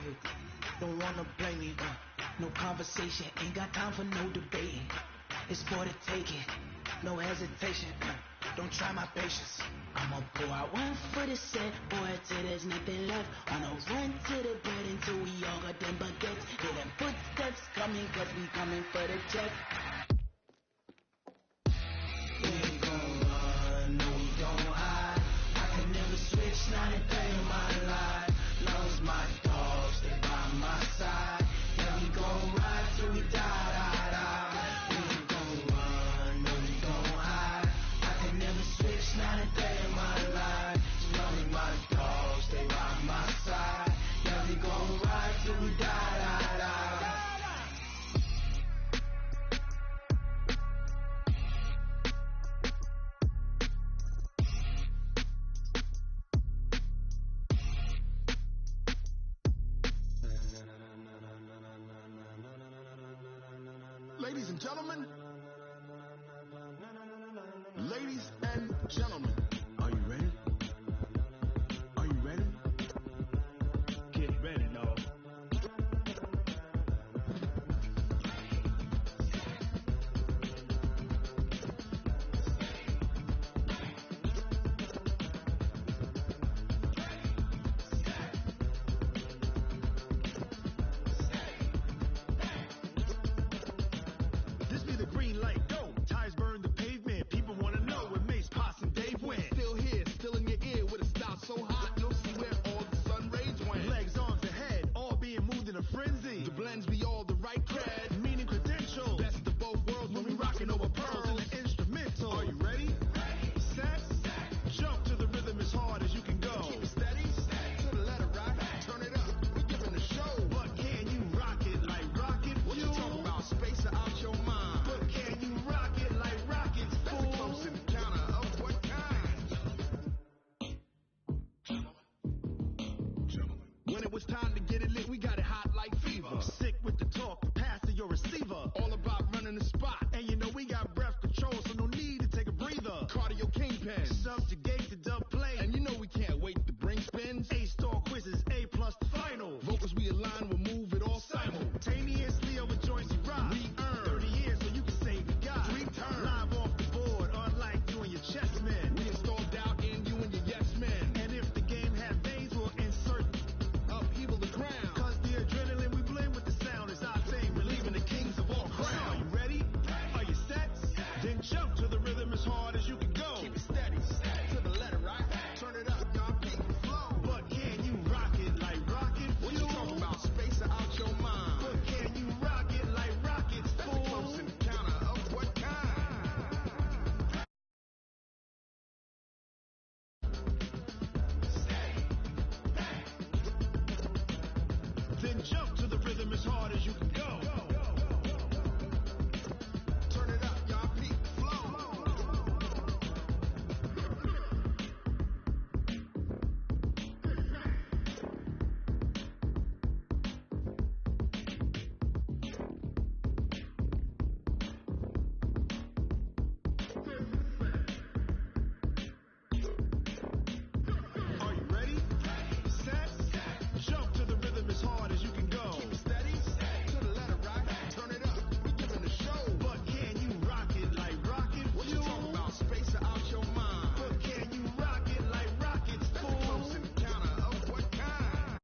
favorite. Don't wanna blame me, no conversation, ain't got time for no debating. It's for the taking, no hesitation, don't try my patience. I'ma pour out one for the set, boy, till there's nothing left. I'ma run to the bed until we all got them baguettes. Hear them footsteps coming, cause we coming for the check. We ain't gon' run, no we don't hide. I can never switch, not a day in my life. Long as my dogs, stay by my side. Yeah, we gon' ride till we die, die, die. We ain't gon' run, no we don't hide. I can never switch, not a day in my life. Long as my dogs, stay by my side. Yeah, we gon' ride till we die, die, die. Ladies and gentlemen, ladies and gentlemen, are you ready? Are you ready? Get ready, dog. This be the green light, go. Tires burn the pavement. People wanna know where Mace, Potts, and Dave went. Still here, still in your ear with a style so hot, you'll see where all the sun rays went. Legs, arms, ahead, all being moved in a frenzy. The blends be all the right cred, meaning credentials. Best of both worlds when we rockin' over pearls in the instrumental. Are you ready? Set, jump to the rhythm as hard as you can go. Keep it steady, to the letter right, turn it up. We're giving a show. But can you rock it like rocket? What you talking about? Space out your mind. But can you rock it like rockets? That's a close encounter of what kind? When it was time to get it lit, we got it hot like fever. Sick with the talk, pass to your receiver. All about running the spot. And you know we got breath control, so no need to take a breather. Cardio kingpin, subjugate the dub play. And you know we can't wait to bring spins. A-star quizzes, A+ the final. Vocals we align, we'll move it all simultaneously over joints you rock. We earn 30 years so you can say we got 3 turns. Live off the board, unlike you and your chess men. We install doubt in you and your yes men. And if the game had veins, we'll insert upheaval the ground. Cause the adrenaline we blend with the sound is our thing, relieving the kings of all crowns. Are you ready? Are you set? Then jump to the rhythm as hard as you can go. Keep it steady, to the letter right. Turn it up, y'all keep the flow. But can you rock it like rocket? What you talking about? Space out your mind. But can you rock it like rockets? That's a close encounter of what kind? Then jump to the rhythm as hard as you can go. Turn it up, y'all peep the flow. Are you ready? Set, jump to the rhythm as hard as you can go. Keep it steady, to the letter right. Turn it up, we're giving a show. But can you rock it like rocket? What you talking about? Space out your mind. But can you rock it like rockets? That's a close encounter of what kind?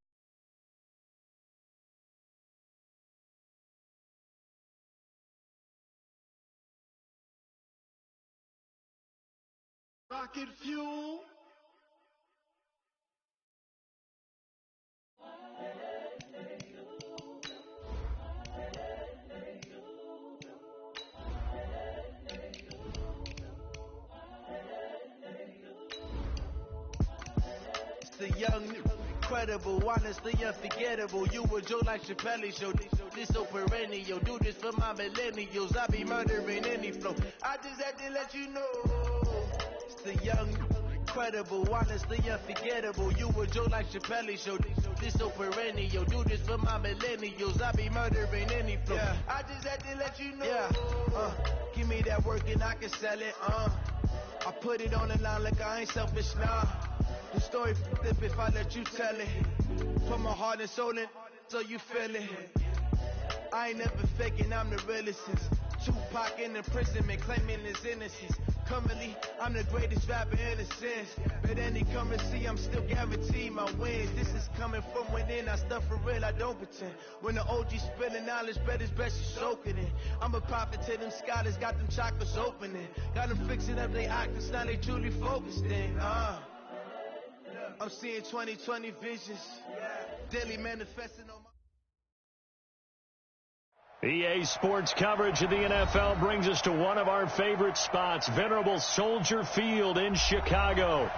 Rocket fuel. The young, incredible, honestly unforgettable. You a Joe like Chappelle show. This so perennial. Do this for my millennials. I be murdering any flow. I just had to let you know. It's the young, incredible, honestly unforgettable. You a Joe like Chappelle show. This so perennial. Do this for my millennials. I be murdering any flow. Yeah. I just had to let you know. Yeah. Give me that work and I can sell it. I put it on the line like I ain't selfish, nah. The story f***ed up if I let you tell it. Put my heart and soul in, so you feel it. I ain't never faking, I'm the realest since Tupac in imprisonment, claiming his innocence. Currently, I'm the greatest rapper in a sense. But any currency, I'm still guaranteed my wins. This is coming from within, I stuff for real, I don't pretend. When the OG spilling knowledge, bet it's best you soak it in. I'm a prophet to them scholars, got them chakras opening. Got them fixing up their octaves, now they truly focused in. I'm seeing 2020 visions, daily manifesting on my... EA Sports coverage of the NFL brings us to one of our favorite spots, venerable Soldier Field in Chicago.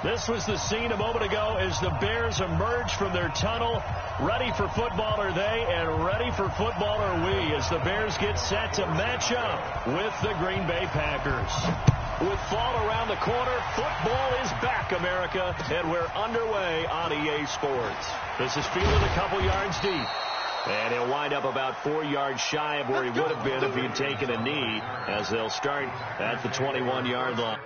This was the scene a moment ago as the Bears emerged from their tunnel. Ready for football are they, and ready for football are we as the Bears get set to match up with the Green Bay Packers. With fall around the corner, football is back, America, and we're underway on EA Sports. This is fielded a couple yards deep. And he'll wind up about 4 yards shy of where he would have been if he'd taken a knee, as they'll start at the 21-yard line.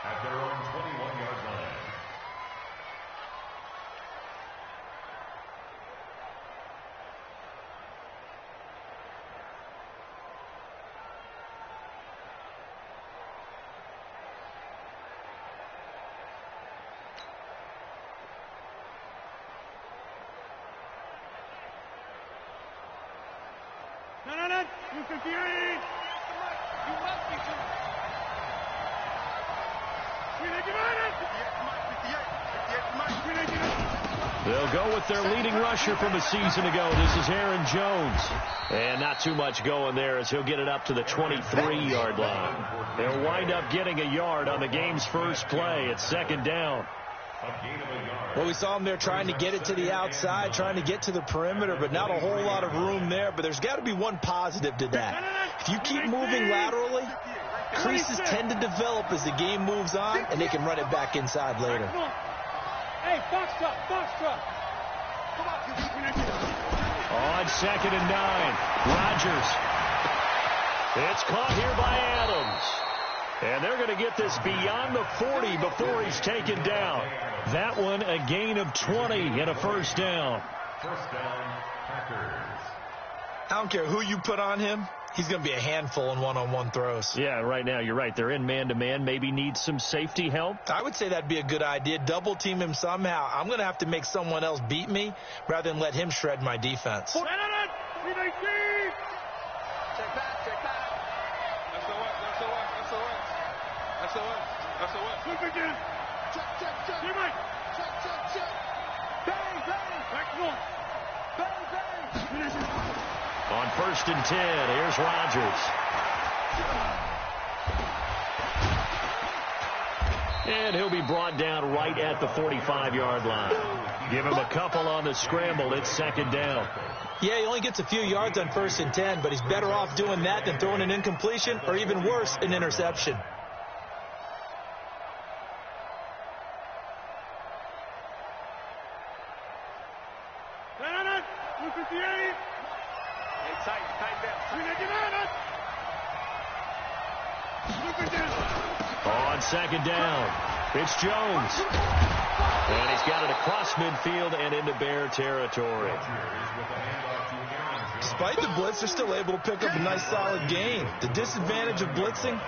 At their own 21-yard line. No, 258! You must be good. They'll go with their leading rusher from a season ago. This is Aaron Jones. And not too much going there as he'll get it up to the 23-yard line. They'll wind up getting a yard on the game's first play. It's second down. Well, we saw him there trying to get it to the outside, trying to get to the perimeter, but not a whole lot of room there. But there's got to be one positive to that. If you keep moving laterally, creases tend to develop as the game moves on, and they can run it back inside later. Hey, box truck. On 2nd and 9, Rodgers. It's caught here by Adams. And they're going to get this beyond the 40 before he's taken down. That one a gain of 20 and a first down. First down, Packers. I don't care who you put on him. He's going to be a handful in one-on-one throws. Yeah, right now you're right. They're in man-to-man. Maybe needs some safety help. I would say that'd be a good idea. Double team him somehow. I'm going to have to make someone else beat me rather than let him shred my defense. Check back. That's the Look again. Check. Bang. Back one. Bang. On 1st and 10, here's Rodgers. And he'll be brought down right at the 45-yard line. Give him a couple on the scramble. It's second down. Yeah, he only gets a few yards on 1st and 10, but he's better off doing that than throwing an incompletion or even worse, an interception. On second down, it's Jones. And he's got it across midfield and into Bear territory. Despite the blitz, they're still able to pick up a nice solid gain. The disadvantage of blitzing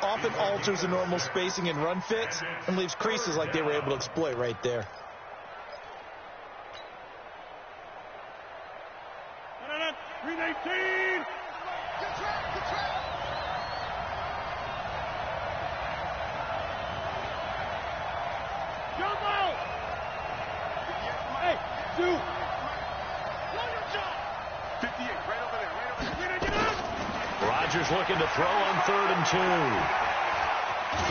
often alters the normal spacing and run fits and leaves creases like they were able to exploit right there. Rodgers looking to throw on 3rd and 2.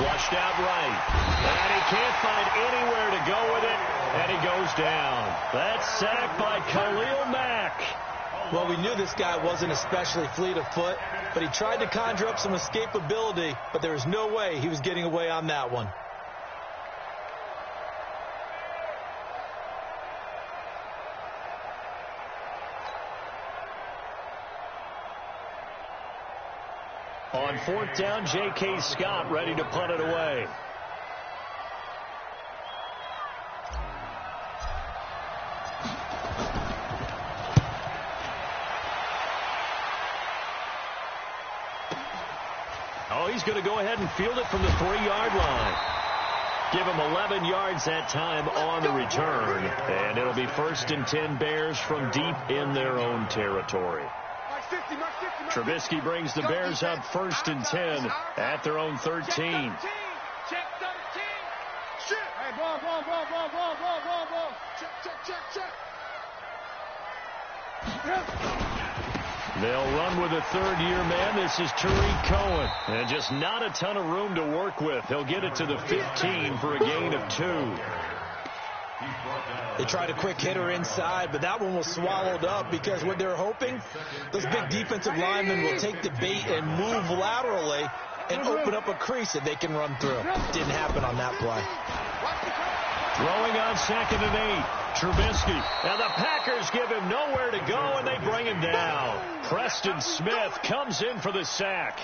Flushed out right. And he can't find anywhere to go with it. And he goes down. That's sacked by Khalil Mack. Well, we knew this guy wasn't especially fleet of foot, but he tried to conjure up some escapability, but there was no way he was getting away on that one. On 4th down, J.K. Scott ready to punt it away. Oh, he's going to go ahead and field it from the 3-yard line. Give him 11 yards that time on the return. And it'll be 1st and 10 Bears from deep in their own territory. Trubisky brings the Bears up 1st and 10 at their own 13. Hey, ball. Check. They'll run with a 3rd-year man. This is Tariq Cohen. And just not a ton of room to work with. He'll get it to the 15 for a gain of 2. They tried a quick hitter inside, but that one was swallowed up because what they're hoping, those big defensive linemen will take the bait and move laterally and open up a crease that they can run through. Didn't happen on that play. Throwing on 2nd and 8. Trubisky. And the Packers give him nowhere to go, and they bring him down. Preston Smith comes in for the sack.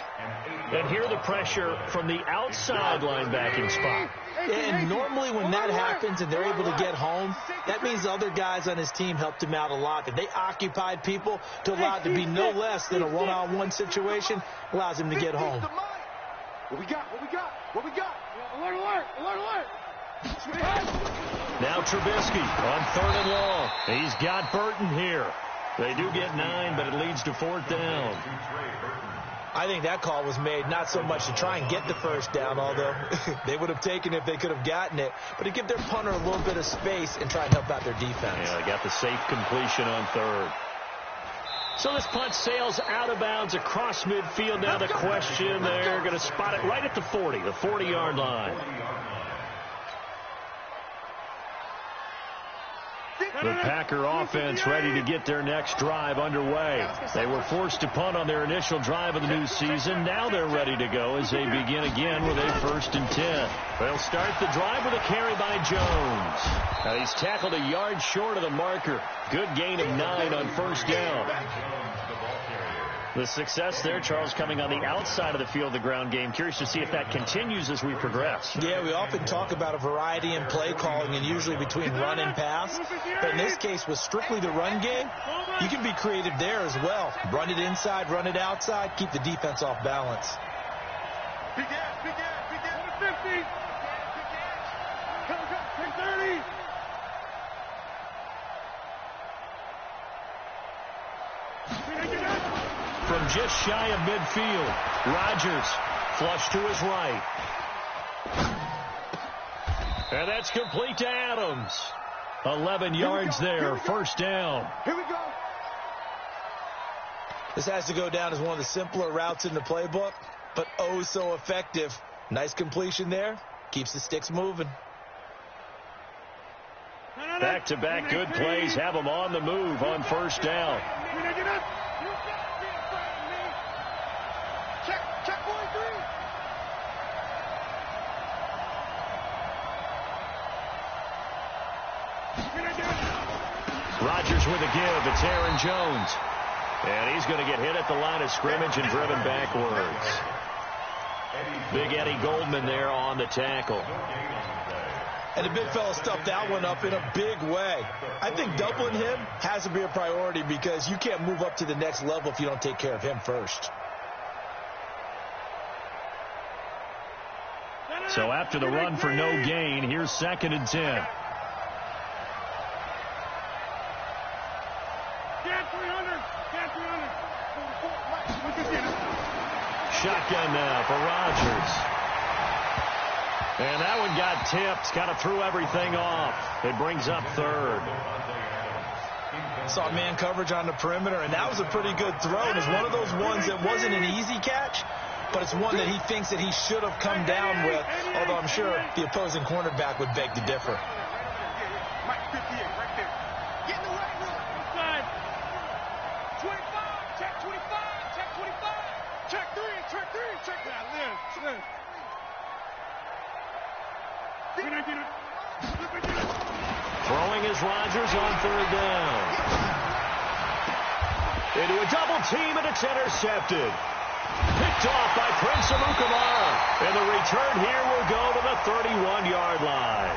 And here the pressure from the outside linebacking spot. And normally when that happens and they're able to get home, that means the other guys on his team helped him out a lot. If they occupied people to allow it to be no less than a one-on-one situation, allows him to get home. What we got? Alert. Now Trubisky on 3rd and long. He's got Burton here. They do get 9, but it leads to 4th down. I think that call was made not so much to try and get the 1st down, although they would have taken it if they could have gotten it, but to give their punter a little bit of space and try and help out their defense. Yeah, they got the safe completion on 3rd. So this punt sails out of bounds across midfield. Now the question, they're going to spot it right at the 40, the 40-yard line. The Packer offense ready to get their next drive underway. They were forced to punt on their initial drive of the new season. Now they're ready to go as they begin again with a 1st and 10. They'll start the drive with a carry by Jones. Now he's tackled a yard short of the marker. Good gain of 9 on 1st down. The success there, Charles, coming on the outside of the field, the ground game. Curious to see if that continues as we progress. Yeah, we often talk about a variety in play calling and usually between run and pass. But in this case, with strictly the run game, you can be creative there as well. Run it inside, run it outside, keep the defense off balance. Big ass. 50. 30. From just shy of midfield, Rodgers flush to his right. And that's complete to Adams. 11 yards there, 1st down. Here we go. This has to go down as one of the simpler routes in the playbook, but oh so effective. Nice completion there. Keeps the sticks moving. Back-to-back good plays have them on the move on 1st down. Check 43. Rodgers with a give. It's Aaron Jones. And he's He's going to get hit at the line of scrimmage and driven backwards. Big Eddie Goldman there on the tackle. And the big fella stuffed that one up in a big way. I think doubling him has to be a priority because you can't move up to the next level if you don't take care of him first. So after the run for no gain, here's 2nd and 10. Shotgun now for Rodgers. And that one got tipped. Kind of threw everything off. It brings up 3rd. Saw man coverage on the perimeter, and that was a pretty good throw. And it's one of those ones that wasn't an easy catch, but it's one that he thinks that he should have come down with, although I'm sure the opposing cornerback would beg to differ. Mike 58 right there. Get in the right room. Inside. 25. Check 25. Check 25. Check 3. Check 3. Check that. Live. Throwing is Rodgers on 3rd down. Into a double team, and it's intercepted. Picked off by Prince Amukamara. And the return here will go to the 31-yard line.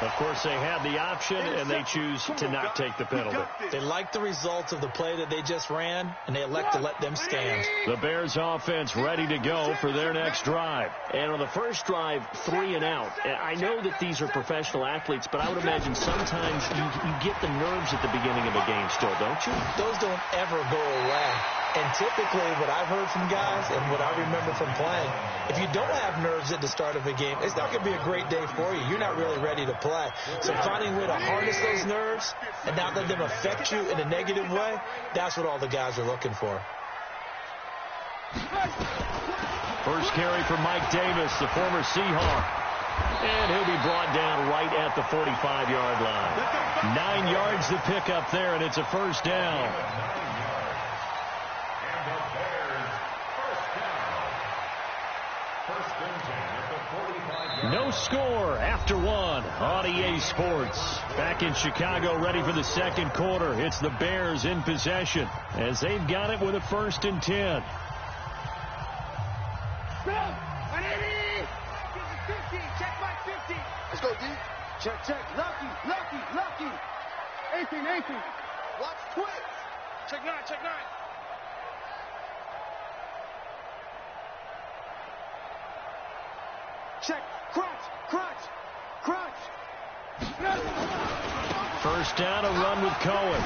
Of course, they had the option, and they choose to not take the penalty. They like the results of the play that they just ran, and they elect to let them stand. The Bears offense ready to go for their next drive. And on the first drive, 3 and out. I know that these are professional athletes, but I would imagine sometimes you get the nerves at the beginning of a game still, don't you? Those don't ever go away. And typically what I've heard from guys and what I remember from playing, if you don't have nerves at the start of a game, it's not going to be a great day for you. You're not really ready to play. So finding a way to harness those nerves and not let them affect you in a negative way, that's what all the guys are looking for. First carry for Mike Davis, the former Seahawk. And he'll be brought down right at the 45-yard line. 9 yards to pick up there, and it's a first down. No score after 1 on EA Sports. Back in Chicago, ready for the second quarter. It's the Bears in possession as they've got it with a 1st and 10. Check my 50. Let's go, D. Check. Lucky. 18. Watch quick. Check 9. Check. Crunch. First down, a run with Cohen.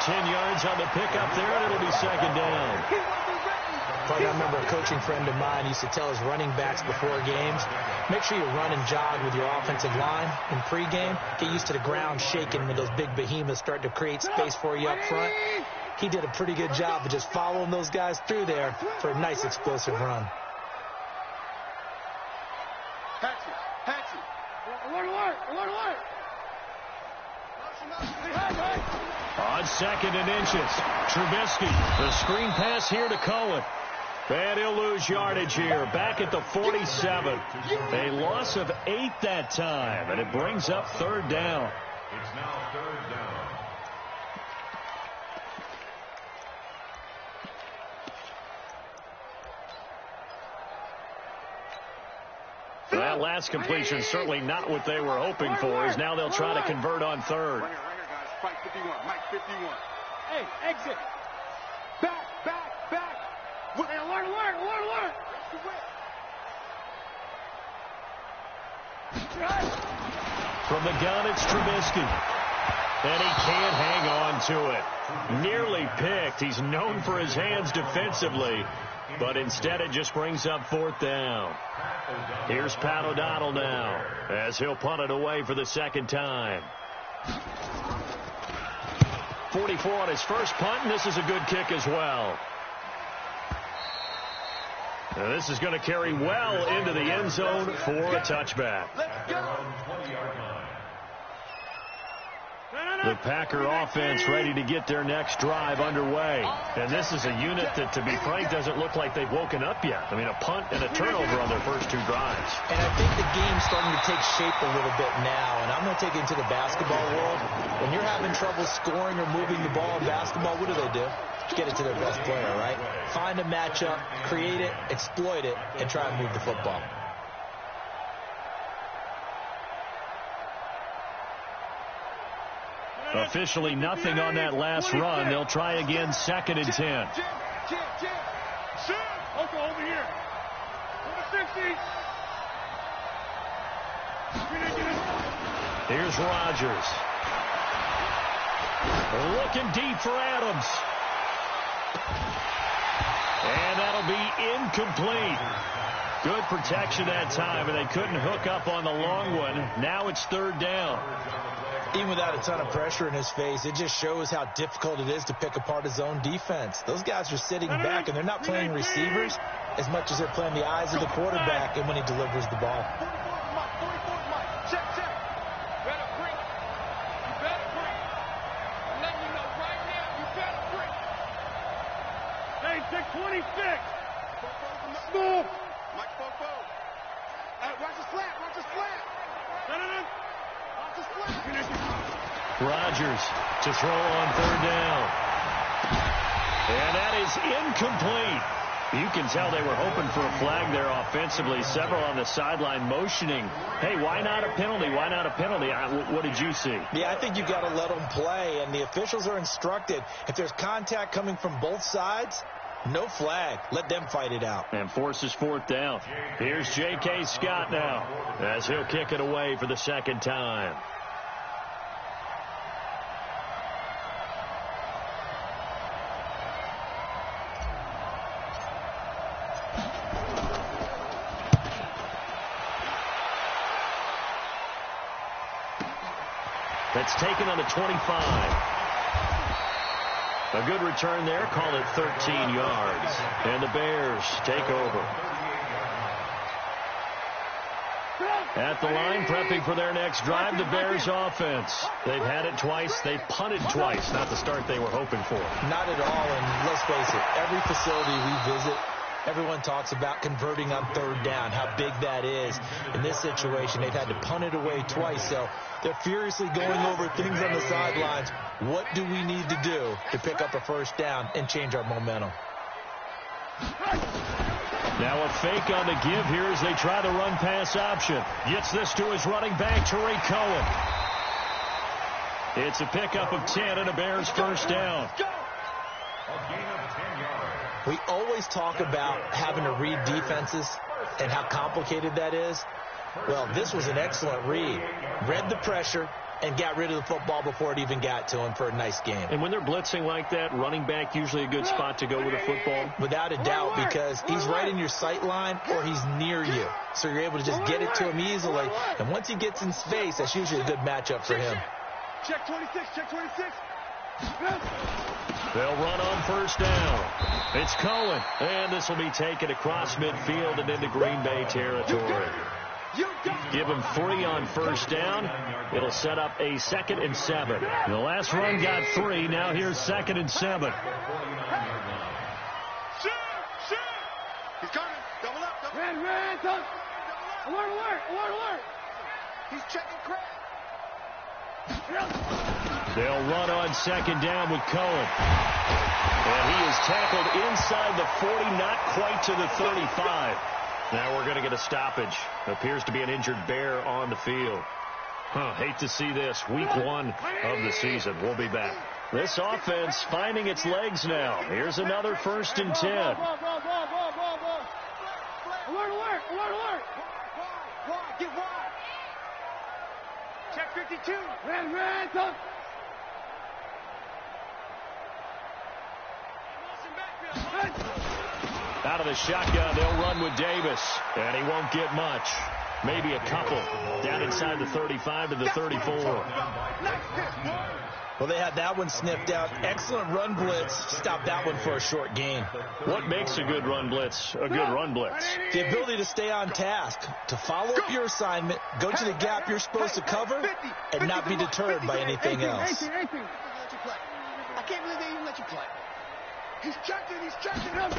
10 yards on the pickup there, and it'll be 2nd down. I remember a coaching friend of mine used to tell his running backs before games, make sure you run and jog with your offensive line in pregame. Get used to the ground shaking when those big behemoths start to create space for you up front. He did a pretty good job of just following those guys through there for a nice explosive run. Hatchet. Alert. On 2nd and inches, Trubisky, the screen pass here to Cohen. And he'll lose yardage here, back at the 47. A loss of 8 that time, and it brings up 3rd down. It's now 3rd down. That last completion certainly not what they were hoping for, as now they'll try to convert on 3rd. Right here, guys. Fight 51. Mike 51. Hey, exit. Back. Hey, alert. From the gun, it's Trubisky. And he can't hang on to it. Nearly picked. He's known for his hands defensively, but instead it just brings up 4th down. Here's Pat O'Donnell now, as he'll punt it away for the 2nd time. 44 on his first punt, and this is a good kick as well. Now this is going to carry well into the end zone for a touchback. Let's go. The Packer offense ready to get their next drive underway. And this is a unit that, to be frank, doesn't look like they've woken up yet. I mean, a punt and a turnover on their first 2 drives. And I think the game's starting to take shape a little bit now. And I'm going to take it into the basketball world. When you're having trouble scoring or moving the ball in basketball, what do? Get it to their best player, right? Find a matchup, create it, exploit it, and try and move the football. Officially nothing on that last run. They'll try again, 2nd and 10. Over here. 60. Here's Rodgers. Looking deep for Adams. And that'll be incomplete. Good protection that time, and they couldn't hook up on the long one. Now it's 3rd down. Even without a ton of pressure in his face, it just shows how difficult it is to pick apart his own defense. Those guys are sitting back, and they're not playing receivers as much as they're playing the eyes of the quarterback and when he delivers the ball. Check. Better bring. You better bring. I'm letting you know right now, you better bring. Hey, 626. Smooth. Mike Fofo. Watch the flat. No. Rodgers to throw on 3rd down. And that is incomplete. You can tell they were hoping for a flag there offensively. Several on the sideline motioning, hey, why not a penalty? Why not a penalty? What did you see? Yeah, I think you've got to let them play, and the officials are instructed. If there's contact coming from both sides, no flag. Let them fight it out. And forces 4th down. Here's J.K. Scott now as he'll kick it away for the 2nd time. That's taken on the 25. A good return there. Call it 13 yards. And the Bears take over. At the line, prepping for their next drive, the Bears offense. They've had it twice. They've punted twice. Not the start they were hoping for. Not at all. And let's face it, every facility we visit, everyone talks about converting on 3rd down, how big that is. In this situation, they've had to punt it away twice. So they're furiously going over things on the sidelines. What do we need to do to pick up a 1st down and change our momentum? Now a fake on the give here as they try the run-pass option. Gets this to his running back, Tariq Cohen. It's a pickup of 10 and a Bears 1st down. We always talk about having to read defenses and how complicated that is. Well, this was an excellent read. Read the pressure and got rid of the football before it even got to him for a nice game. And when they're blitzing like that, running back usually a good spot to go with a football? Without a doubt, because he's right in your sight line or he's near you. So you're able to just get it to him easily. And once he gets in space, that's usually a good matchup for him. Check 26. They'll run on 1st down. It's Cohen. And this will be taken across midfield and into Green Bay territory. Give him 3 on 1st down. It'll set up a 2nd and 7. The last run got 3. Now here's 2nd and 7. Shoot! He's coming. Double up. Red. Alert. He's checking Craig. They'll run on 2nd down with Cohen. And he is tackled inside the 40, not quite to the 35. Now we're going to get a stoppage. Appears to be an injured Bear on the field. Hate to see this. Week 1 of the season. We'll be back. This offense finding its legs now. Here's another 1st and 10. Alert. Get wide. Check 52. Red. Out of the shotgun, they'll run with Davis. And he won't get much. Maybe a couple. Down inside the 35 to the 34. Well, they had that one sniffed out. Excellent run blitz. Stopped that one for a short gain. What makes a good run blitz a good run blitz? The ability to stay on task, to follow up your assignment, go to the gap you're supposed to cover, and not be deterred by anything else. I can't believe they even let you play. He's checking him.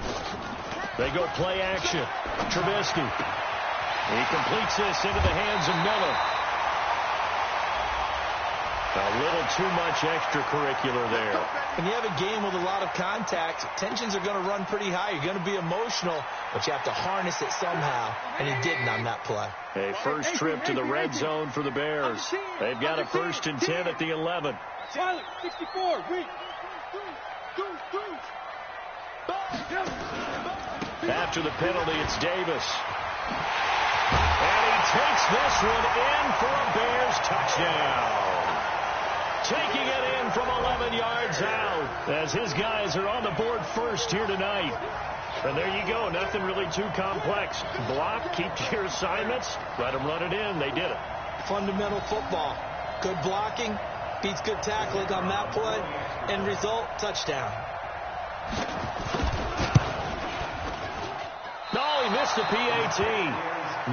They go play action. Trubisky. He completes this into the hands of Miller. A little too much extracurricular there. When you have a game with a lot of contact, tensions are going to run pretty high. You're going to be emotional, but you have to harness it somehow, and he didn't on that play. A first trip to the red zone for the Bears. They've got a 1st and 10 at the 11. 64. After the penalty, it's Davis. And he takes this one in for a Bears touchdown. Taking it in from 11 yards out as his guys are on the board first here tonight. And there you go. Nothing really too complex. Block, keep to your assignments, let them run it in. They did it. Fundamental football. Good blocking beats good tackling on that play. End result, touchdown. No, he missed the PAT.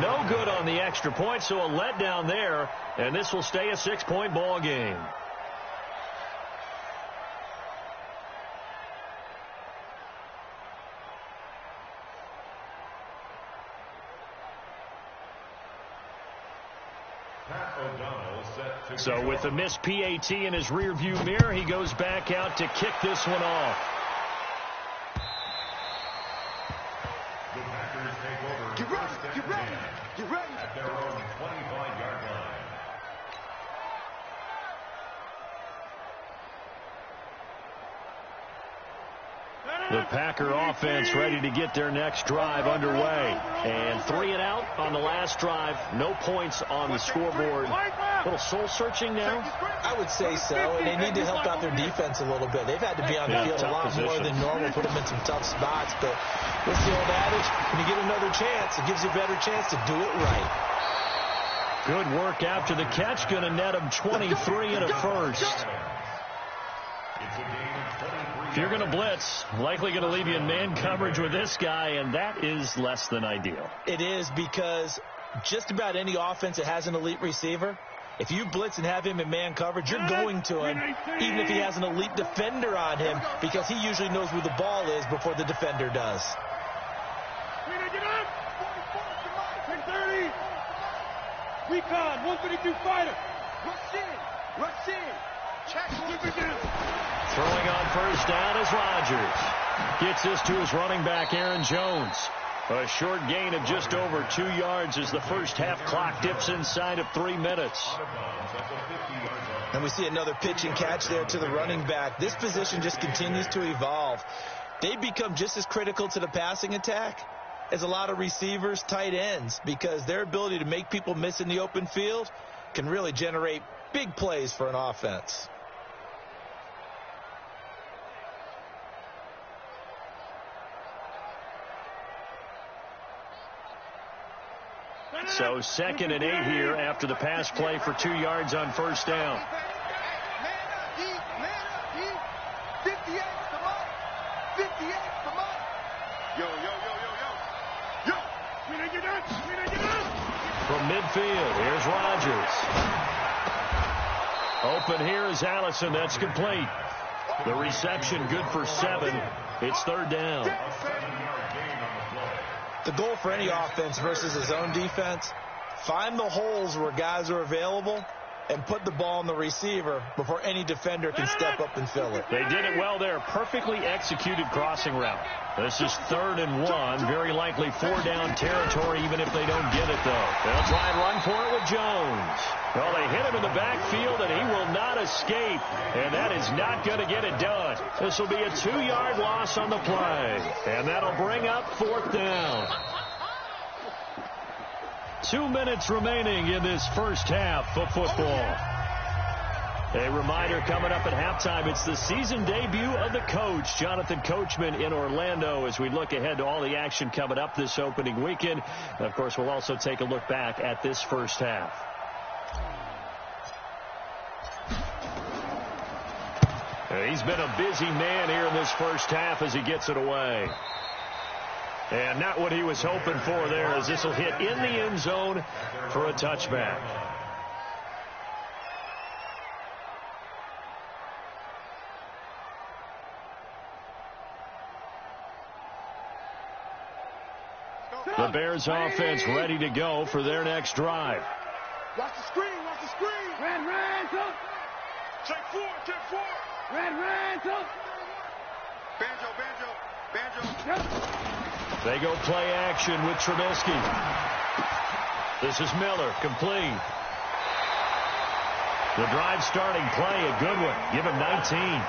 No good on the extra point, so a letdown there. And this will stay a 6-point ball game. So with the missed PAT in his rearview mirror, he goes back out to kick this one off. The Packers take over. Get ready. At their own 25-yard line. The Packer offense ready to get their next drive underway. And 3 and out on the last drive. No points on the scoreboard. A little soul-searching now? I would say so, and they need to help out their defense a little bit. They've had to be on the field a lot more than normal, put them in some tough spots. But what's the old adage? When you get another chance, it gives you a better chance to do it right. Good work after the catch. Going to net him 23 and a first. If you're going to blitz, likely going to leave you in man coverage with this guy, and that is less than ideal. It is, because just about any offense that has an elite receiver, if you blitz and have him in man coverage, you're going to him, even if he has an elite defender on him, because he usually knows where the ball is before the defender does. 10-30. Recon, 132 fighter. Rush in. Check, flip again. Throwing on first down is Rodgers. Gets this to his running back, Aaron Jones. A short gain of just over 2 yards as the first half clock dips inside of 3 minutes. And we see another pitch and catch there to the running back. This position just continues to evolve. They become just as critical to the passing attack as a lot of receivers, tight ends, because their ability to make people miss in the open field can really generate big plays for an offense. So 2nd and 8 here after the pass play for 2 yards on first down. Man up, deep. 58, come on. 58, come on. Yo. We didn't get done. From midfield, here's Rodgers. Open here is Allison. That's complete. The reception good for 7. It's 3rd down. The goal for any offense versus his own defense, find the holes where guys are available and put the ball on the receiver before any defender can step up and fill it. They did it well there. Perfectly executed crossing route. This is 3rd and 1. Very likely 4-down territory even if they don't get it, though. They'll try and run for it with Jones. Well, they hit him in the backfield, and he will not escape. And that is not going to get it done. This will be a 2-yard loss on the play. And that'll bring up 4th down. 2 minutes remaining in this first half of football. A reminder coming up at halftime, it's the season debut of the coach, Jonathan Coachman, in Orlando, as we look ahead to all the action coming up this opening weekend. And of course, we'll also take a look back at this first half. He's been a busy man here in this first half as he gets it away. And not what he was hoping for there, as this will hit in the end zone for a touchback. The Bears offense ready to go for their next drive. Watch the screen, watch the screen. Red, go. Check four. Red, go. Banjo. They go play action with Trubisky. This is Miller, complete. The drive starting play, a good one. Give him 19.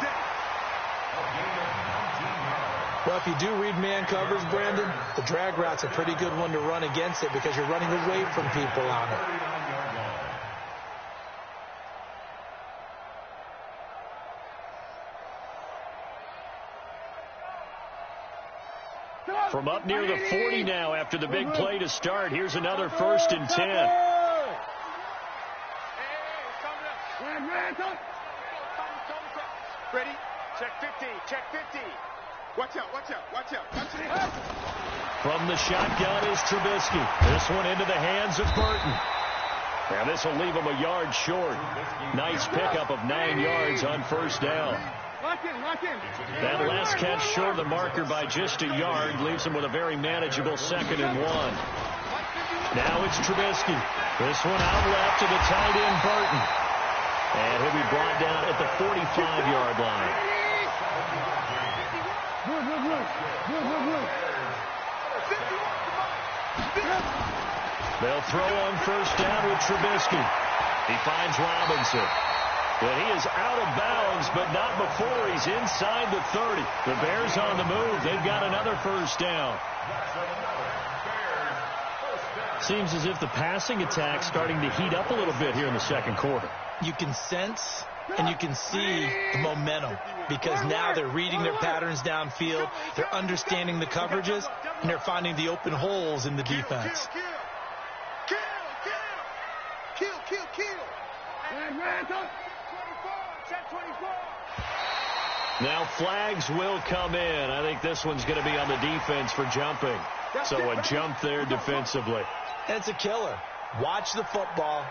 Well, if you do read man coverage, Brandon, the drag route's a pretty good one to run against it because you're running away from people on it. From up near the 40 now after the big play to start. Here's another 1st and 10. Ready? Check 50. Watch out. From the shotgun is Trubisky. This one into the hands of Burton. And this will leave him a yard short. Nice pickup of 9 yards on first down. Lock in. That last catch short of the marker by just a yard leaves him with a very manageable 2nd and 1. Now it's Trubisky. This one out left to the tight end, Burton. And he'll be brought down at the 45-yard line. They'll throw on first down with Trubisky. He finds Robinson. But he is out of bounds, but not before he's inside the 30. The Bears on the move. They've got another first down. Seems as if the passing attack's starting to heat up a little bit here in the second quarter. You can sense and you can see the momentum because now they're reading their patterns downfield, they're understanding the coverages, and they're finding the open holes in the defense. Kill. Now flags will come in. I think this one's going to be on the defense for jumping. So a jump there defensively. It's a killer. Watch the football.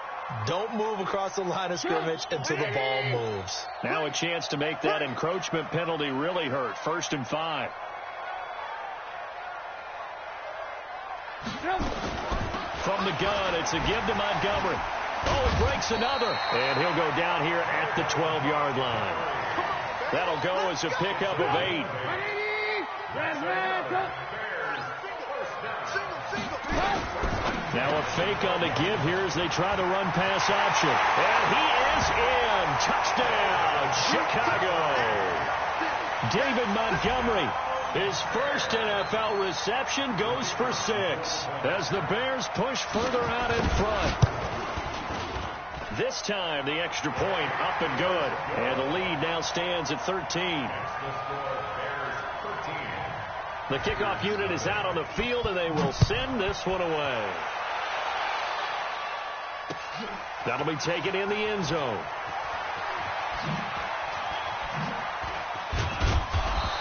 Don't move across the line of scrimmage until the ball moves. Now a chance to make that encroachment penalty really hurt. 1st and 5. From the gun, it's a give to Montgomery. Oh, it breaks another. And he'll go down here at the 12-yard line. That'll go as a pickup of 8. Now a fake on the give here as they try the run-pass option. And he is in. Touchdown, Chicago. David Montgomery, his first NFL reception, goes for 6 as the Bears push further out in front. This time, the extra point up and good. And the lead now stands at 13. The kickoff unit is out on the field, and they will send this one away. That'll be taken in the end zone.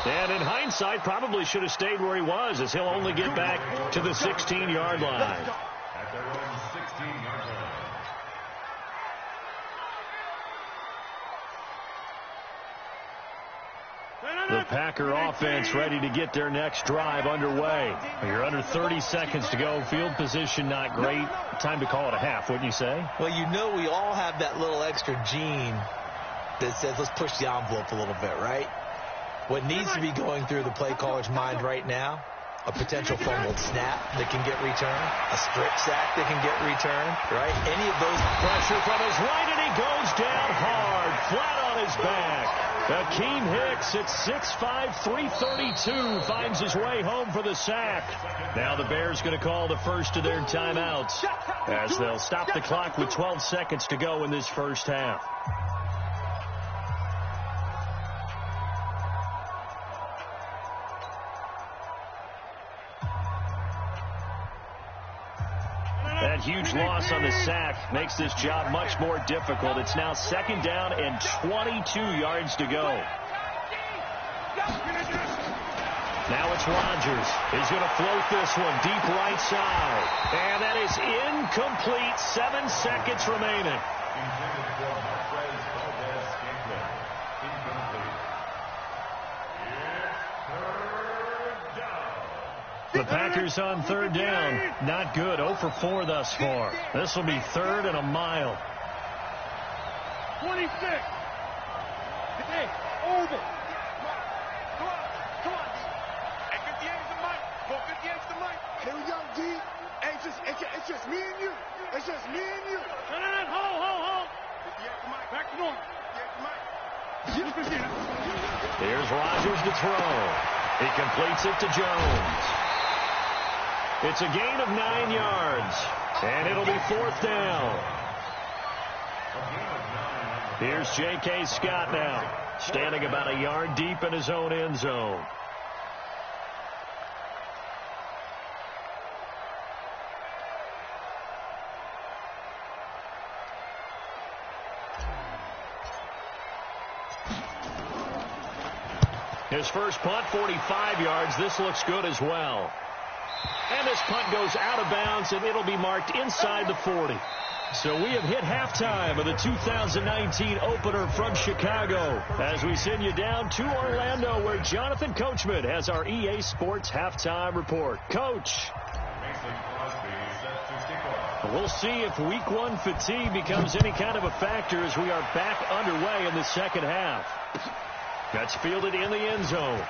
And in hindsight, probably should have stayed where he was, as he'll only get back to the 16-yard line. At their own 16-yard line. The Packer offense ready to get their next drive underway. You're under 30 seconds to go. Field position not great. Time to call it a half, wouldn't you say? Well, you know we all have that little extra gene that says let's push the envelope a little bit, right? What needs to be going through the play caller's mind right now, a potential fumbled snap that can get returned, a strip sack that can get returned, right? Any of those. Pressure from his right, and he goes down hard, flat on his back. Akeem Hicks at 6'5", 332 finds his way home for the sack. Now the Bears going to call the first of their timeouts as they'll stop the clock with 12 seconds to go in this first half. That huge loss on the sack makes this job much more difficult. It's now 2nd down and 22 yards to go. Now it's Rodgers. He's going to float this one deep right side. And that is incomplete. 7 seconds remaining. The Packers on third down. Not good. 0 for 4 thus far. This will be 3rd and a mile. 26. Hey, over. Come on, D. Hey, 58 is the mic. Go 58 is the mic. Here we go, D. Hey, it's just me and you. It's just me and you. Hold. 58 the mic. Back to normal. 58 the mic. Here's Rodgers to throw. He completes it to Jones. It's a gain of 9 yards, and it'll be 4th down. Here's J.K. Scott now, standing about a yard deep in his own end zone. His first punt, 45 yards. This looks good as well. And this punt goes out of bounds, and it'll be marked inside the 40. So we have hit halftime of the 2019 opener from Chicago as we send you down to Orlando, where Jonathan Coachman has our EA Sports halftime report. Coach. We'll see if week 1 fatigue becomes any kind of a factor as we are back underway in the second half. That's fielded in the end zone.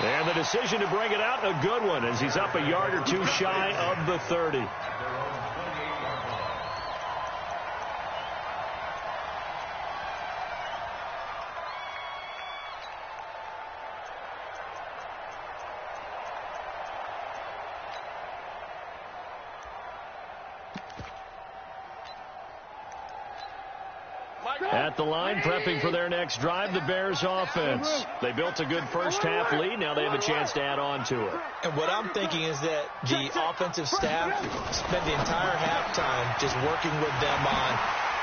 And the decision to bring it out, a good one, as he's up a yard or two shy of the 30. At the line, prepping for their next drive, the Bears offense. They built a good first half lead. Now they have a chance to add on to it. And what I'm thinking is that the offensive staff spent the entire halftime just working with them on,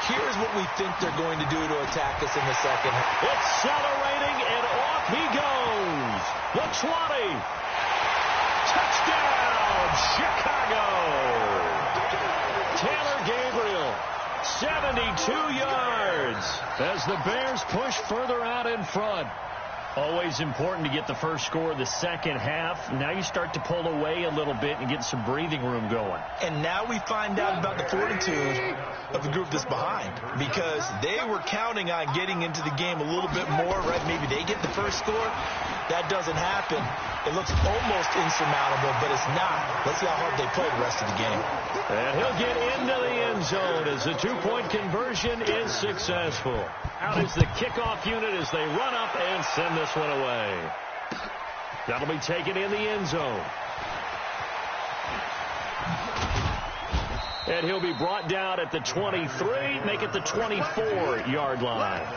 here's what we think they're going to do to attack us in the second half. Accelerating, and off he goes. The 20. Touchdown, Chicago. Taylor Gabriel. 72 yards as the Bears push further out in front. Always important to get the first score of the second half. Now you start to pull away a little bit and get some breathing room going. And now we find out about the fortitude of the group that's behind, because they were counting on getting into the game a little bit more, right? Maybe they get the first score. That doesn't happen. It looks almost insurmountable, but it's not. Let's see how hard they play the rest of the game. And he'll get into the end zone as the two-point conversion is successful. Out is the kickoff unit as they run up and send this one away. That'll be taken in the end zone. And he'll be brought down at the 23, make it the 24-yard line.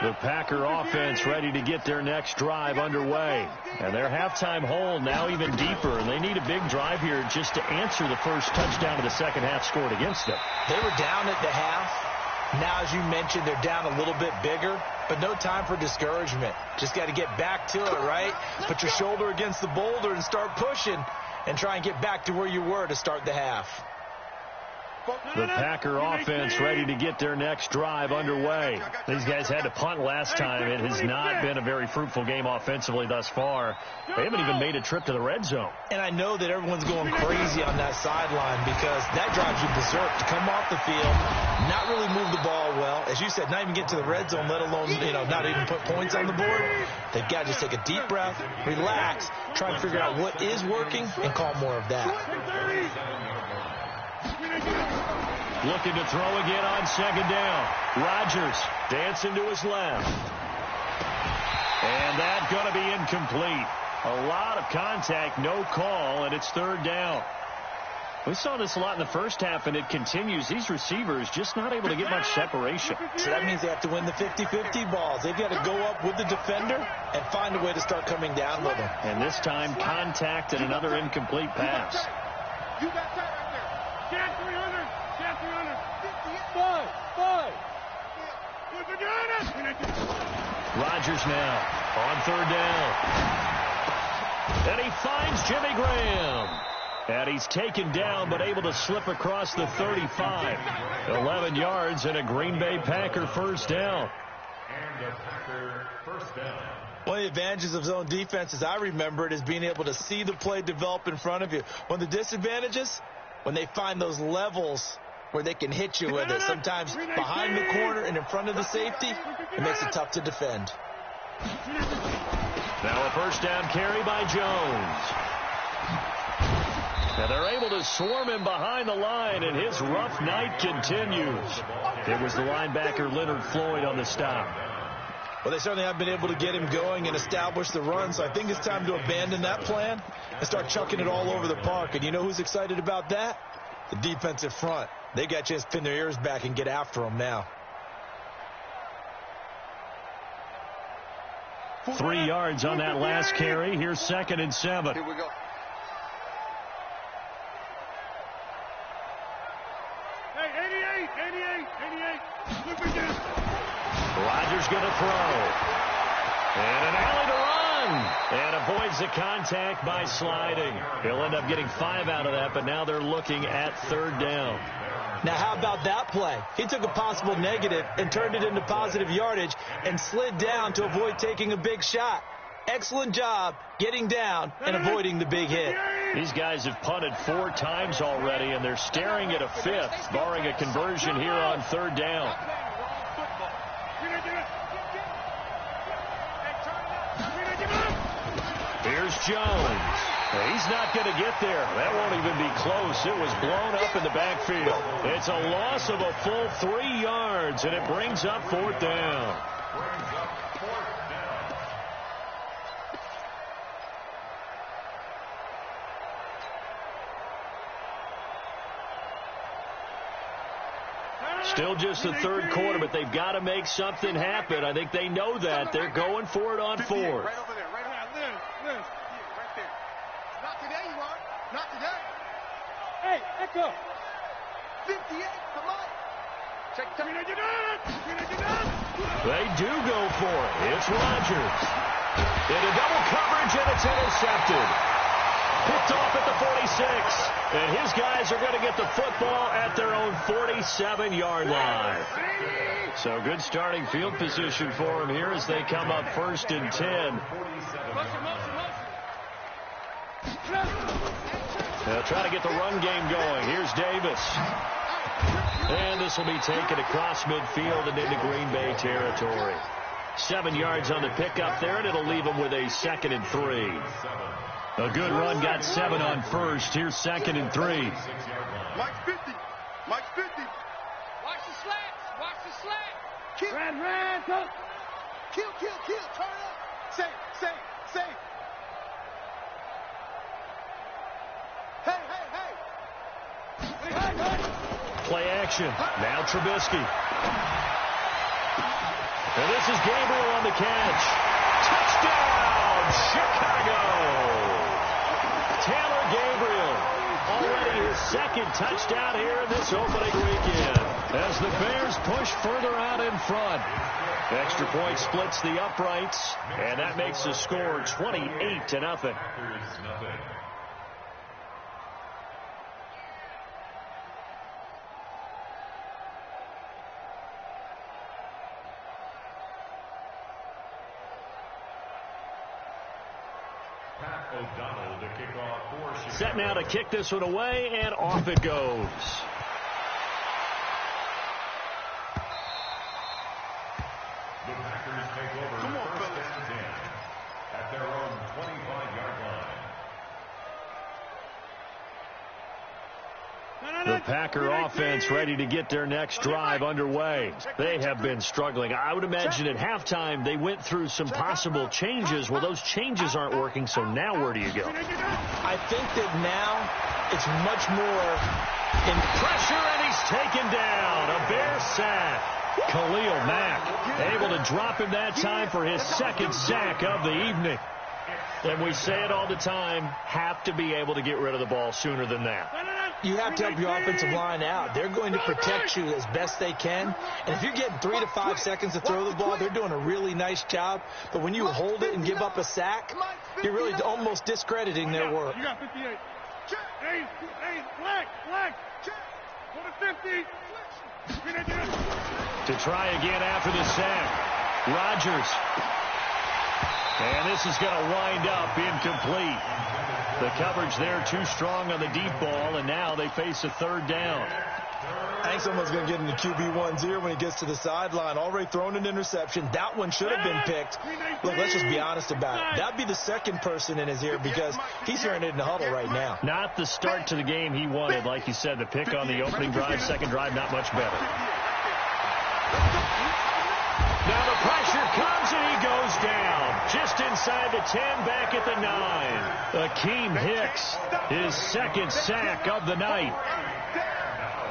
The Packer offense ready to get their next drive underway. And their halftime hole now even deeper. And they need a big drive here just to answer the first touchdown of the second half scored against them. They were down at the half. Now, as you mentioned, they're down a little bit bigger. But no time for discouragement. Just got to get back to it, right? Put your shoulder against the boulder and start pushing. And try and get back to where you were to start the half. The Packer offense ready to get their next drive underway. These guys had to punt last time. It has not been a very fruitful game offensively thus far. They haven't even made a trip to the red zone. And I know that everyone's going crazy on that sideline because that drives you berserk to come off the field, not really move the ball well. As you said, not even get to the red zone, let alone, not even put points on the board. They've got to just take a deep breath, relax, try and figure out what is working, and call more of that. Looking to throw again on second down. Rodgers dancing to his left. And that's going to be incomplete. A lot of contact, no call, and it's third down. We saw this a lot in the first half, and it continues. These receivers just not able to get much separation. So that means they have to win the 50-50 balls. They've got to go up with the defender and find a way to start coming down with them. And this time, contact and another incomplete pass. You got that right there. Jan 300. Jan 300. Rodgers now on third down. And he finds Jimmy Graham. And he's taken down but able to slip across the 35. 11 yards and a Green Bay Packer first down. And the Packer first down. One of the advantages of zone defense, as I remember it, is being able to see the play develop in front of you. One of the disadvantages, when they find those levels where they can hit you with it, sometimes behind the corner and in front of the safety, it makes it tough to defend. Now a first down carry by Jones. And they're able to swarm him behind the line, and his rough night continues. It was the linebacker Leonard Floyd on the stop. Well, they certainly have been able to get him going and establish the run, so I think it's time to abandon that plan and start chucking it all over the park. And you know who's excited about that? The defensive front. They got a chance to pin their ears back and get after him now. 3 yards on that last carry. Here's 2nd and 7. Here we go. Hey, 88. Look at this. Rodgers going to throw. And an alley to run. And avoids the contact by sliding. He'll end up getting 5 out of that, but now they're looking at third down. Now, how about that play? He took a possible negative and turned it into positive yardage and slid down to avoid taking a big shot. Excellent job getting down and avoiding the big hit. These guys have punted 4 times already, and they're staring at a 5th, barring a conversion here on third down. Here's Jones. He's not going to get there. That won't even be close. It was blown up in the backfield. It's a loss of a full 3 yards, and it brings up fourth down. Still just the third quarter, but they've got to make something happen. I think they know that. They're going for it on fourth. Right over there. Right there. Right there. Not today, you are. Not today. Hey, Echo. 58. Come on. Check time. They do go for it. It's Rodgers. Into double coverage, and it's intercepted. Picked off at the 46. And his guys are going to get the football at their own 47-yard line. So good starting field position for him here as they come up 1st and 10. They'll try to get the run game going. Here's Davis. And this will be taken across midfield and into Green Bay territory. 7 yards on the pickup there, and it'll leave them with a 2nd and 3. A good run got 7 on first. Here's 2nd and 3. Mike's 50. Mike's 50. Watch the slats. Watch the slat. Kill. Red, go. Kill. Turn up. Say. Hey. Play action. Now Trubisky. And this is Gabriel on the catch. Touchdown, Chicago. Taylor Gabriel, already his 2nd touchdown here in this opening weekend, as the Bears push further out in front. Extra point splits the uprights, and that makes the score 28-0. Set now to kick this one away, and off it goes. The Packers take over 1st and 10 at their own 25-yard line. The Packer offense ready to get their next drive underway. They have been struggling. I would imagine at halftime they went through some possible changes. Well, those changes aren't working, so now where do you go? I think that now It's much more in pressure, and he's taken down. A Bear sack. Khalil Mack able to drop him that time for his second sack of the evening. And we say it all the time, have to be able to get rid of the ball sooner than that. You have to help your offensive line out. They're going to protect you as best they can. And if you're getting 3 to 5 seconds to throw the ball, they're doing a really nice job. But when you hold it and give up a sack, you're really almost discrediting their work. You got 58. Check. Hey, flag. Check. Go to 50. To try again after the sack. Rodgers. And this is going to wind up incomplete. The coverage there too strong on the deep ball, and now they face a third down. I think someone's going to get in the QB1's ear when he gets to the sideline. Already thrown an interception. That one should have been picked. Look, let's just be honest about it. That'd be the second person in his ear because he's hearing it in the huddle right now. Not the start to the game he wanted. Like you said, the pick on the opening drive, second drive, not much better. Now the pressure comes and he goes down. Just inside the 10, back at the 9. Akeem Hicks, his second sack of the night.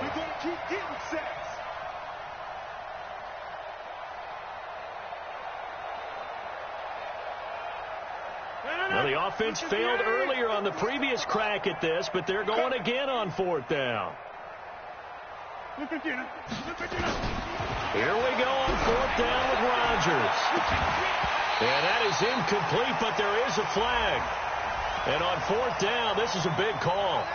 We're going to keep getting sacks. Well, the offense failed earlier on the previous crack at this, but they're going again on fourth down. Here we go on fourth down with Rodgers. And that is incomplete, but there is a flag. And on fourth down, this is a big call.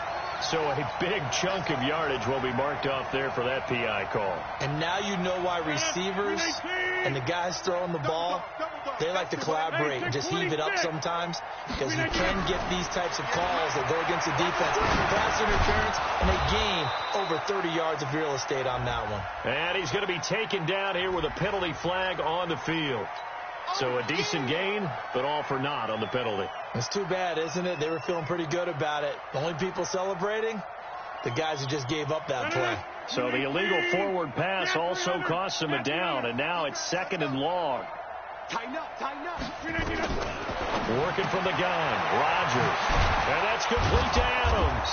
So a big chunk of yardage will be marked off there for that PI call. And now you know why receivers and the guys throwing the ball, they like to collaborate and just heave it up sometimes because you can get these types of calls that go against the defense. Pass interference, and they gain over 30 yards of real estate on that one. And he's going to be taken down here with a penalty flag on the field. So a decent gain, but all for naught on the penalty. It's too bad, isn't it? They were feeling pretty good about it. The only people celebrating, the guys who just gave up that play. So the illegal forward pass also cost him a down, and now it's second and long. Tighten up. Working from the gun, Rodgers. And that's complete to Adams.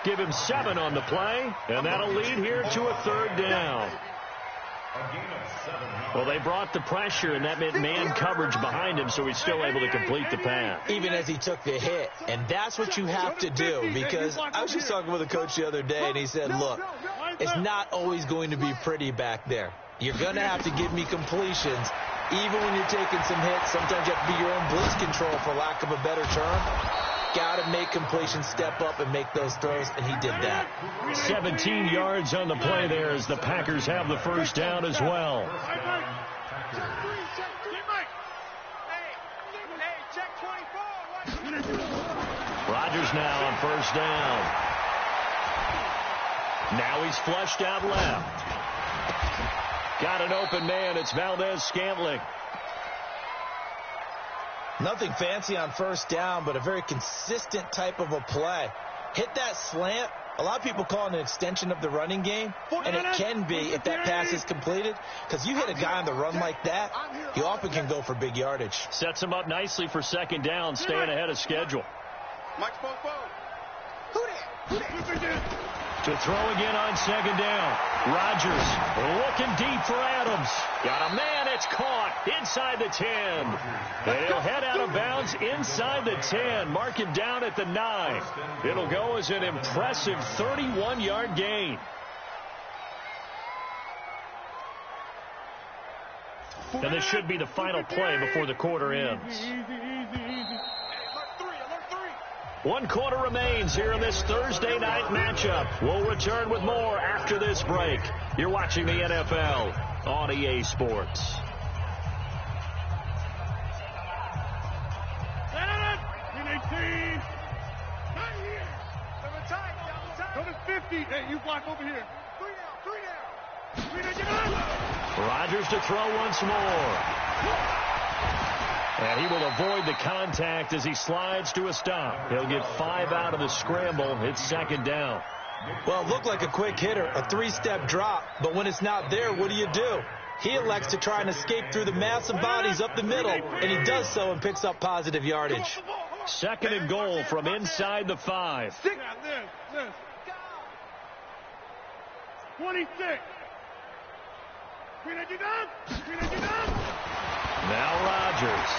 Give him 7 on the play, and that'll lead here to a third down. Well, they brought the pressure, and that meant man coverage behind him, so he's still able to complete the pass. Even as he took the hit. And that's what you have to do, because I was just talking with a coach the other day, and he said, look, it's not always going to be pretty back there. You're going to have to give me completions, even when you're taking some hits. Sometimes you have to be your own blitz control, for lack of a better term. Got to make completions, step up, and make those throws, and he did that. 17 yards on the play there as the Packers have the first down as well. Rodgers now on first down. Now he's flushed out left. Got an open man. It's Valdez-Scantling. Nothing fancy on first down, but a very consistent type of a play. Hit that slant. A lot of people call it an extension of the running game, and it can be if that pass is completed, because you hit a guy on the run like that, you often can go for big yardage. Sets him up nicely for second down, staying ahead of schedule. To throw again on second down. Rodgers looking deep for Adams. Got a man, it's caught inside the 10. And he'll head out of bounds inside the 10. Mark him down at the 9. It'll go as an impressive 31-yard gain. And this should be the final play before the quarter ends. One quarter remains here in this Thursday night matchup. We'll return with more after this break. You're watching the NFL on EA Sports. Go to 50. Hey, you block over here. 3 down. Rodgers to throw once more. And he will avoid the contact as he slides to a stop. He'll get 5 out of the scramble. It's second down. Well, it looked like a quick hitter, a 3-step drop. But when it's not there, what do? He elects to try and escape through the massive bodies up the middle, and he does so and picks up positive yardage. Second and goal from inside the 5. 26. Now Rodgers.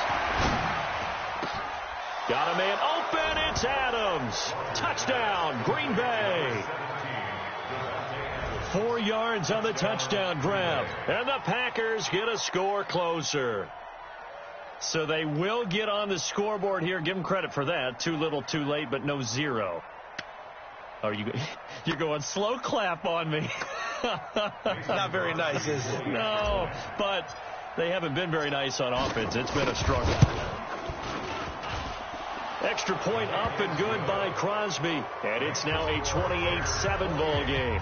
Got a man open. It's Adams. Touchdown, Green Bay. 4 yards on the touchdown grab. And the Packers get a score closer. So they will get on the scoreboard here. Give them credit for that. Too little, too late, but no 0. Oh, you're going slow clap on me. Not very nice, is it? No, but they haven't been very nice on offense. It's been a struggle. Extra point up and good by Crosby. And it's now a 28-7 ball game.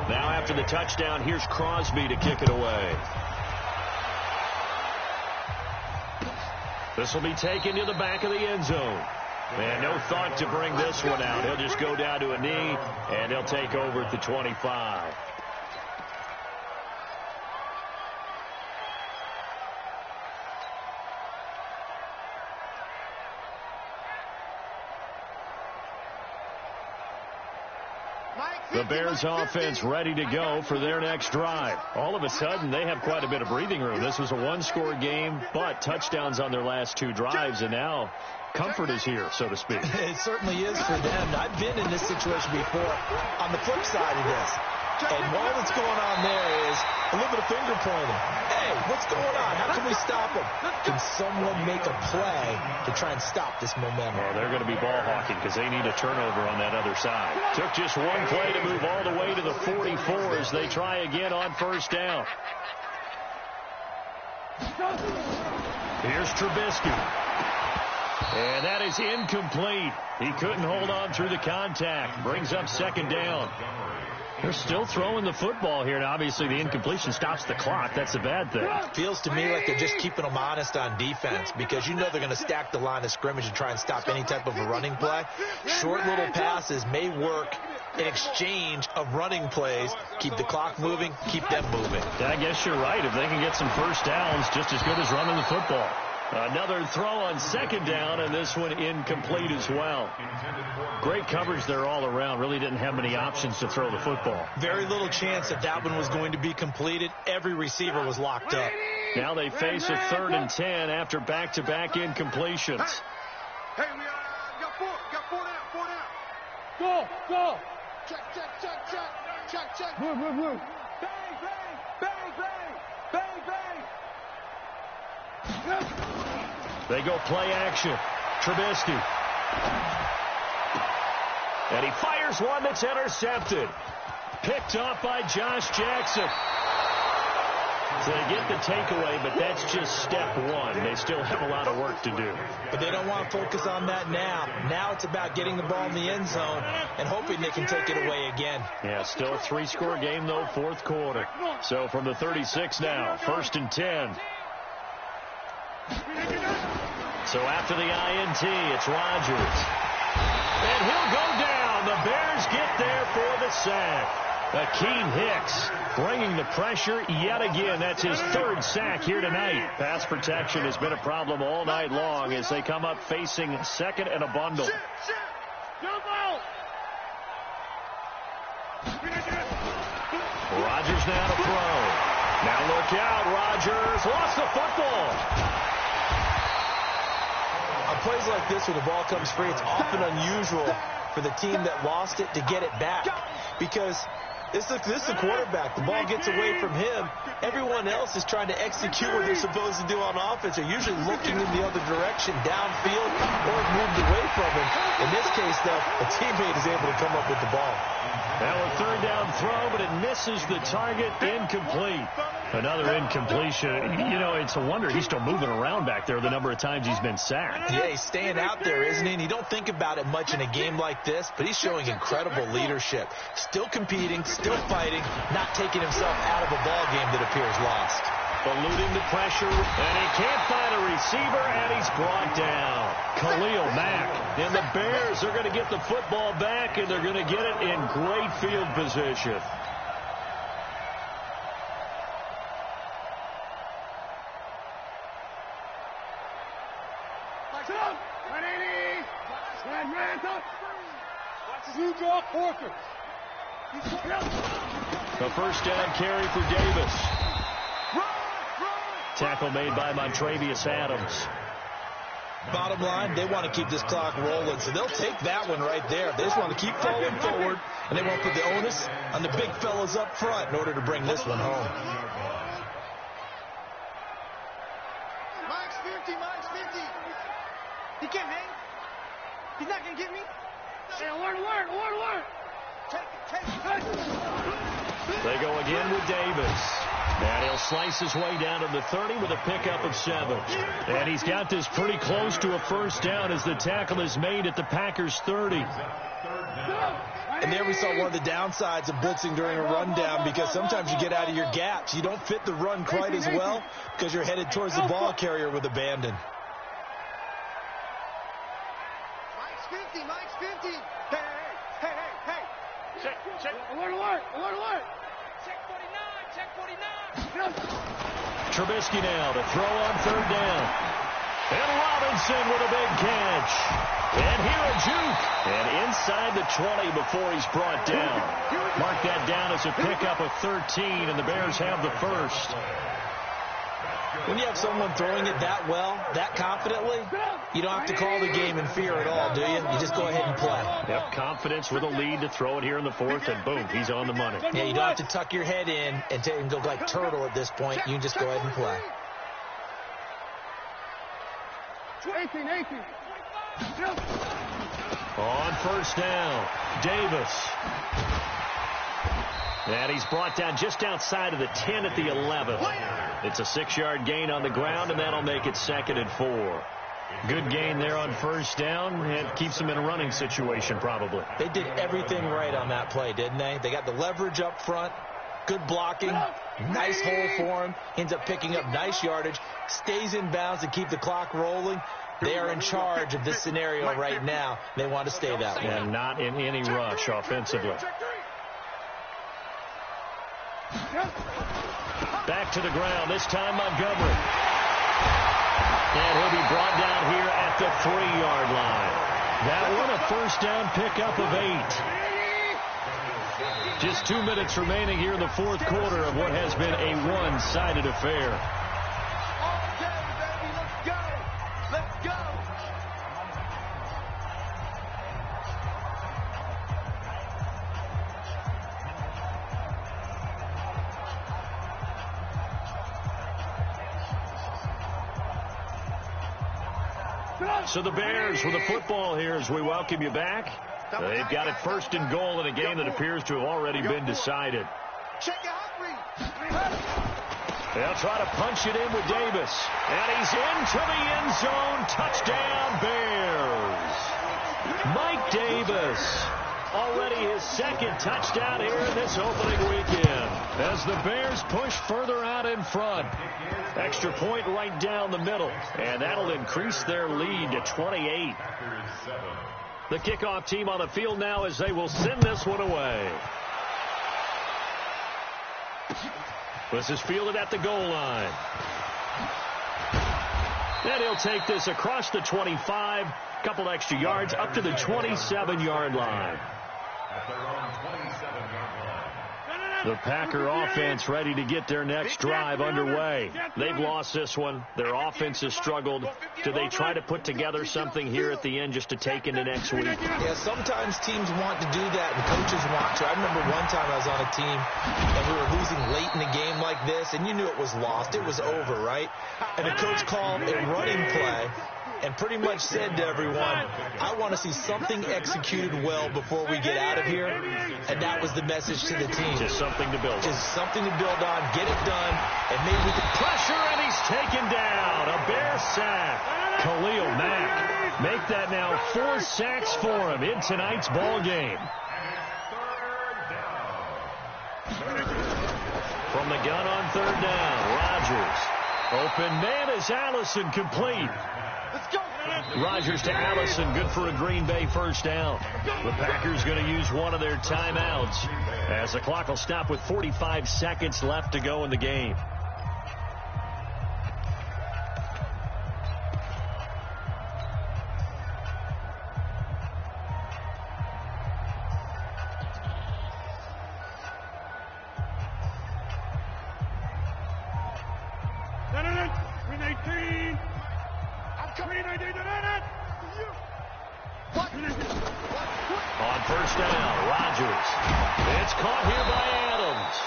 Now after the touchdown, here's Crosby to kick it away. This will be taken to the back of the end zone. And no thought to bring this one out. He'll just go down to a knee, and he'll take over at the 25. The Bears offense ready to go for their next drive. All of a sudden, they have quite a bit of breathing room. This was a one-score game, but touchdowns on their last 2 drives, and now comfort is here, so to speak. It certainly is for them. I've been in this situation before on the flip side of this. And all that's going on there is a little bit of finger pointing. Hey, what's going on? How can we stop him? Can someone make a play to try and stop this momentum? Well, they're going to be ball hawking because they need a turnover on that other side. Took just one play to move all the way to the 44 as they try again on first down. Here's Trubisky. And that is incomplete. He couldn't hold on through the contact. Brings up second down. They're still throwing the football here, and obviously the incompletion stops the clock. That's a bad thing. Feels to me like they're just keeping them honest on defense because you know they're going to stack the line of scrimmage and try and stop any type of a running play. Short little passes may work in exchange of running plays. Keep the clock moving, keep them moving. I guess you're right. If they can get some first downs, just as good as running the football. Another throw on second down, and this one incomplete as well. Great coverage there all around. Really didn't have many options to throw the football. Very little chance that that one was going to be completed. Every receiver was locked up. Now they face a 3rd and 10 after back-to-back incompletions. Hey, we got 4 down. Go. Check. Blue. Bang. They go play action. Trubisky. And he fires one that's intercepted. Picked off by Josh Jackson. So they get the takeaway, but that's just step one. They still have a lot of work to do. But they don't want to focus on that now. Now it's about getting the ball in the end zone and hoping they can take it away again. Yeah, still a 3-score game, though, 4th quarter. So from the 36 now, 1st and 10. So after the INT, it's Rodgers. And he'll go down. The Bears get there for the sack. Akeem Hicks bringing the pressure yet again. That's his 3rd sack here tonight. Pass protection has been a problem all night long as they come up facing 2nd and a bundle. Rodgers now to throw. Now look out. Rodgers lost the football. On plays like this where the ball comes free, it's often unusual for the team that lost it to get it back because this is the quarterback. The ball gets away from him. Everyone else is trying to execute what they're supposed to do on offense. They're usually looking in the other direction, downfield, or moved away from him. In this case, though, a teammate is able to come up with the ball. Now a 3rd down throw, but it misses the target. Incomplete. Another incompletion. You know, it's a wonder he's still moving around back there the number of times he's been sacked. Yeah, he's staying out there, isn't he? And you don't think about it much in a game like this, but he's showing incredible leadership. Still competing, still fighting, not taking himself out of a ball game that appears lost. Eluding the pressure, and he can't find a receiver, and he's brought down. Khalil Mack. And the Bears are going to get the football back, and they're going to get it in great field position. The first down carry for Davis. Tackle made by Montravius Adams. Bottom line, they want to keep this clock rolling, so they'll take that one right there. They just want to keep falling forward, and they won't put the onus on the big fellas up front in order to bring this one home. Mike's 50, Mike's 50. He can't hang. He's not going to get me. Hey, word. Take it. They go again with Davis. And he'll slice his way down to the 30 with a pickup of 7. And he's got this pretty close to a first down as the tackle is made at the Packers' 30. And there we saw one of the downsides of blitzing during a rundown, because sometimes you get out of your gaps. You don't fit the run quite as well because you're headed towards the ball carrier with abandon. Mike's 50. Hey. Check. Alert. Check 49. Trubisky now to throw on third down. And Robinson with a big catch. And here a juke. And inside the 20 before he's brought down. Mark that down as a pickup of 13, and the Bears have the first. When you have someone throwing it that well, that confidently, you don't have to call the game in fear at all, do you? You just go ahead and play. Yep, confidence with a lead to throw it here in the fourth, and boom, he's on the money. Yeah, you don't have to tuck your head in and go like turtle at this point. You can just go ahead and play. 18. On first down, Davis. And he's brought down just outside of the 10 at the 11. It's a 6-yard gain on the ground, and that'll make it 2nd and 4. Good gain there on first down, and keeps them in a running situation probably. They did everything right on that play, didn't they? They got the leverage up front, good blocking, nice hole for him, ends up picking up nice yardage, stays in bounds to keep the clock rolling. They are in charge of this scenario right now. They want to stay that way. And not in any rush offensively. Back to the ground, this time Montgomery. And he'll be brought down here at the 3-yard line. That one a first down pickup of 8. Just 2 minutes remaining here in the fourth quarter of what has been a one-sided affair. Let's go. So the Bears with the football here as we welcome you back. They've got it 1st and goal in a game that appears to have already been decided. They'll try to punch it in with Davis. And he's into the end zone. Touchdown, Bears. Mike Davis. Already his 2nd touchdown here in this opening weekend. As the Bears push further out in front. Extra point right down the middle. And that'll increase their lead to 28. The kickoff team on the field now as they will send this one away. This is fielded at the goal line. And he'll take this across the 25. Couple extra yards up to the 27-yard line. At their own 27-yard line. The Packer offense ready to get their next drive underway. They've lost this one. Their offense has struggled. Do they try to put together something here at the end just to take into next week? Yeah, sometimes teams want to do that and coaches want to. I remember one time I was on a team and we were losing late in a game like this, and you knew it was lost. It was over, right? And the coach called a running play and pretty much said to everyone, I want to see something executed well before we get out of here. And that was the message to the team. Just something to build on. Just something to build on, get it done, and maybe we can pressure, and he's taken down. A Bear sack. Khalil Mack make that now 4 sacks for him in tonight's ball game. From the gun on 3rd down, Rodgers. Open man is Allison, complete. Rodgers to Allison, good for a Green Bay first down. The Packers going to use one of their timeouts as the clock will stop with 45 seconds left to go in the game. 319. I'm coming. On first down, Rodgers. It's caught here by Adams.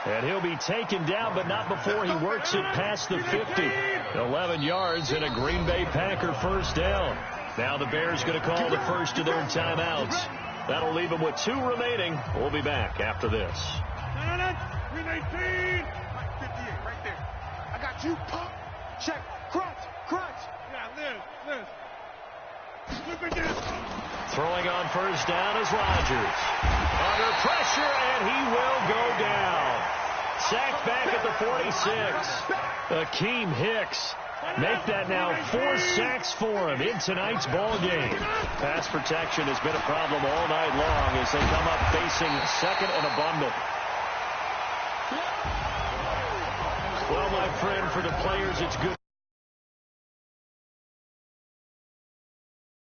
And he'll be taken down, but not before he works it past the 50. 11 yards and a Green Bay Packer first down. Now the Bears going to call the first of their timeouts. That'll leave them with 2 remaining. We'll be back after this. 319. 58 right there. I got you. Pump. Check. Crunch. Yeah, Liz. Look at this. Throwing on first down is Rodgers. Under pressure, and he will go down. Sacked back at the 46. Akeem Hicks. Make that now 4 sacks for him in tonight's ball game. Pass protection has been a problem all night long as they come up facing second and abundant. Well, my friend, for the players, it's good